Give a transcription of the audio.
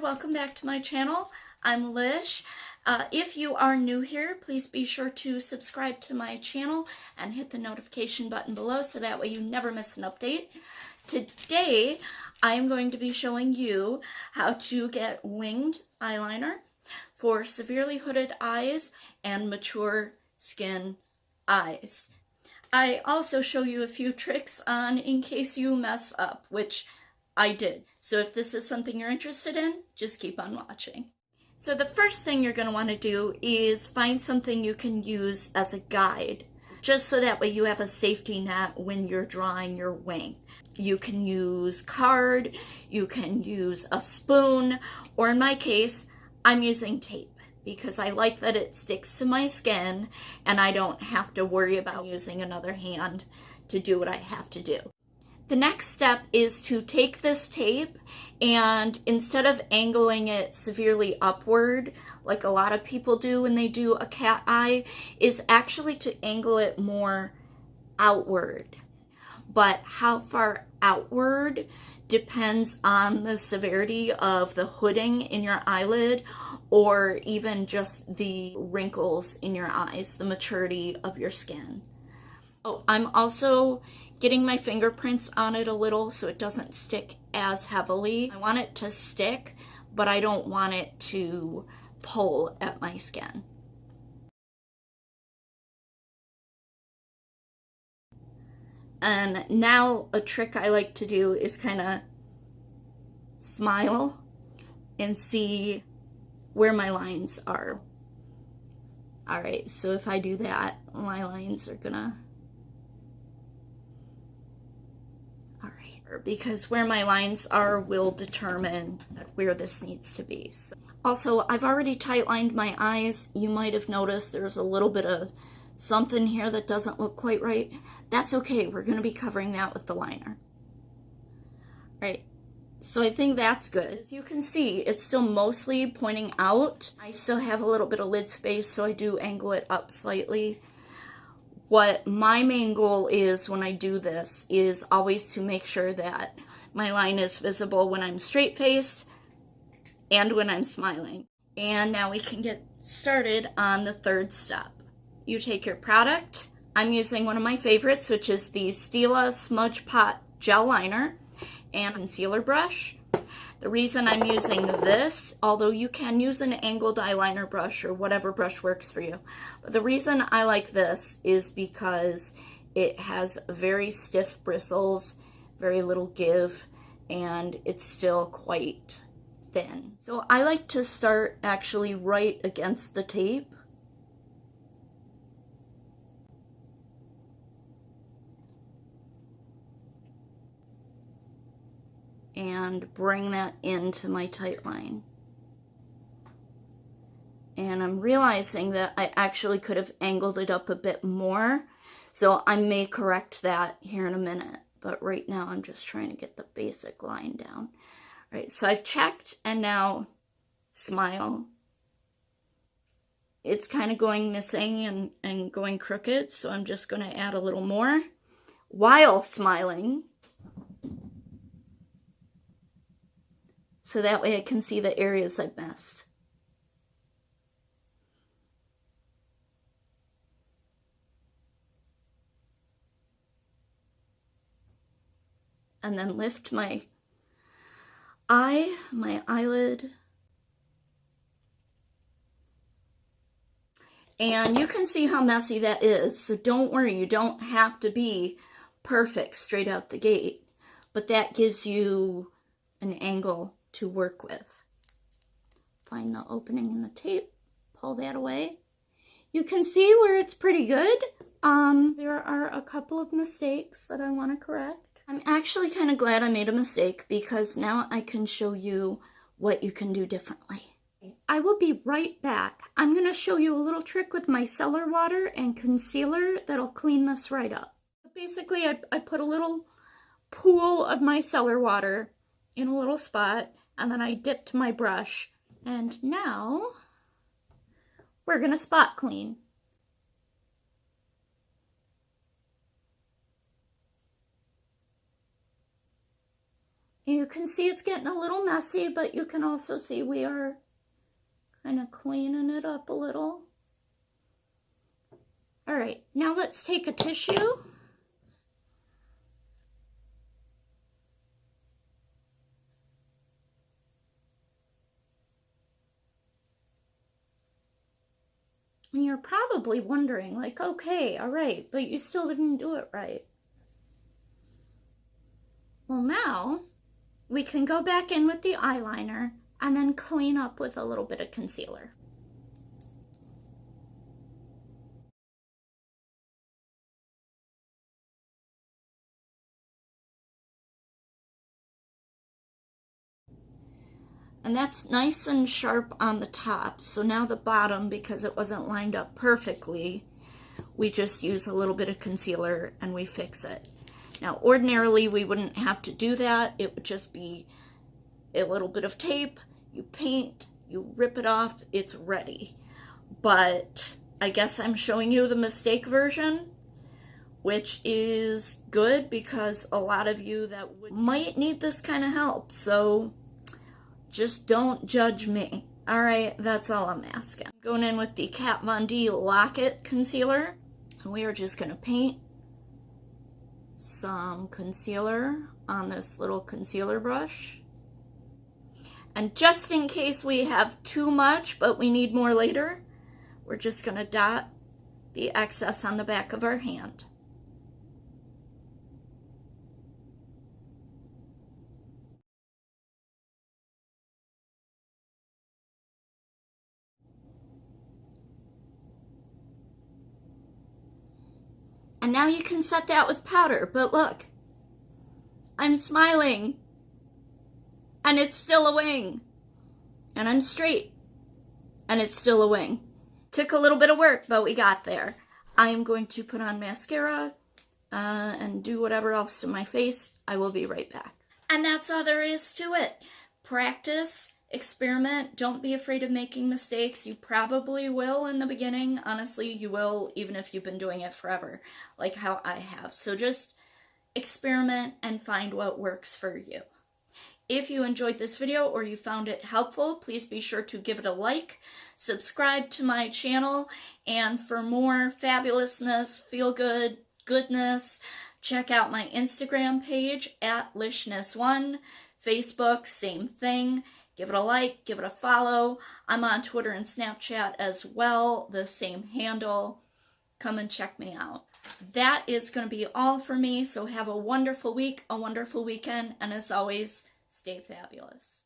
welcome back to my channel. I'm Lish. If you are new here, please be sure to subscribe to my channel and hit the notification button below so that way you never miss an update. Today, I am going to be showing you how to get winged eyeliner for severely hooded eyes and mature skin eyes. I also show you a few tricks on in case you mess up, which I did. So if this is something you're interested in, just keep on watching. So the first thing you're going to want to do is find something you can use as a guide, just so that way you have a safety net when you're drawing your wing. You can use card, you can use a spoon, or in my case, I'm using tape because I like that it sticks to my skin and I don't have to worry about using another hand to do what I have to do. The next step is to take this tape and instead of angling it severely upward, like a lot of people do when they do a cat eye, is actually to angle it more outward. But how far outward depends on the severity of the hooding in your eyelid or even just the wrinkles in your eyes, the maturity of your skin. Oh, I'm also getting my fingerprints on it a little so it doesn't stick as heavily. I want it to stick, but I don't want it to pull at my skin. And now a trick I like to do is kind of smile and see where my lines are. All right, so if I do that, my lines are gonna, because where my lines are will determine where this needs to be. So. Also, I've already tight lined my eyes. You might have noticed there's a little bit of something here that doesn't look quite right. That's okay, we're going to be covering that with the liner. Right, so I think that's good. As you can see, it's still mostly pointing out. I still have a little bit of lid space, so I do angle it up slightly. What my main goal is when I do this is always to make sure that my line is visible when I'm straight-faced and when I'm smiling. And now we can get started on the third step. You take your product. I'm using one of my favorites, which is the Stila Smudge Pot Gel Liner and concealer brush. The reason I'm using this, although you can use an angled eyeliner brush or whatever brush works for you, but the reason I like this is because it has very stiff bristles, very little give, and it's still quite thin. So I like to start actually right against the tape. And bring that into my tight line. And I'm realizing that I actually could have angled it up a bit more, so I may correct that here in a minute. But right now I'm just trying to get the basic line down. All right, so I've checked and now smile. It's kind of going missing and going crooked, so I'm just going to add a little more while smiling. So that way I can see the areas I've missed. And then lift my eye, my eyelid. And you can see how messy that is, so don't worry, you don't have to be perfect straight out the gate, but that gives you an angle to work with. Find the opening in the tape, pull that away. You can see where it's pretty good. There are a couple of mistakes that I want to correct. I'm actually kind of glad I made a mistake because now I can show you what you can do differently. I will be right back. I'm going to show you a little trick with my micellar water and concealer that'll clean this right up. Basically, I put a little pool of my micellar water in a little spot, and then I dipped my brush, and now we're gonna spot clean. You can see it's getting a little messy, but you can also see we are kind of cleaning it up a little. All right, now let's take a tissue. And you're probably wondering, like, okay, all right, but you still didn't do it right. Well, now we can go back in with the eyeliner and then clean up with a little bit of concealer. And that's nice and sharp on the top. So now the bottom, because it wasn't lined up perfectly, we just use a little bit of concealer and we fix it. Now, ordinarily, we wouldn't have to do that. It would just be a little bit of tape, you paint, you rip it off, it's ready. But I guess I'm showing you the mistake version, which is good because a lot of you that might need this kind of help. So just don't judge me. All right, that's all I'm asking. Going in with the Kat Von D Lock-It Concealer. And we are just going to paint some concealer on this little concealer brush. And just in case we have too much, but we need more later, we're just going to dot the excess on the back of our hand. And now you can set that with powder, but look, I'm smiling, and it's still a wing, and I'm straight, and it's still a wing. Took a little bit of work, but we got there. I am going to put on mascara and do whatever else to my face. I will be right back. And that's all there is to it. Practice. Experiment. Don't be afraid of making mistakes. You probably will in the beginning. Honestly, you will, even if you've been doing it forever, like how I have. So just experiment and find what works for you. If you enjoyed this video or you found it helpful, please be sure to give it a like, subscribe to my channel, and for more fabulousness, feel good, goodness, check out my Instagram page at lishness1, Facebook, same thing. Give it a like, give it a follow. I'm on Twitter and Snapchat as well, the same handle. Come and check me out. That is going to be all for me, so have a wonderful week, a wonderful weekend, and as always, stay fabulous.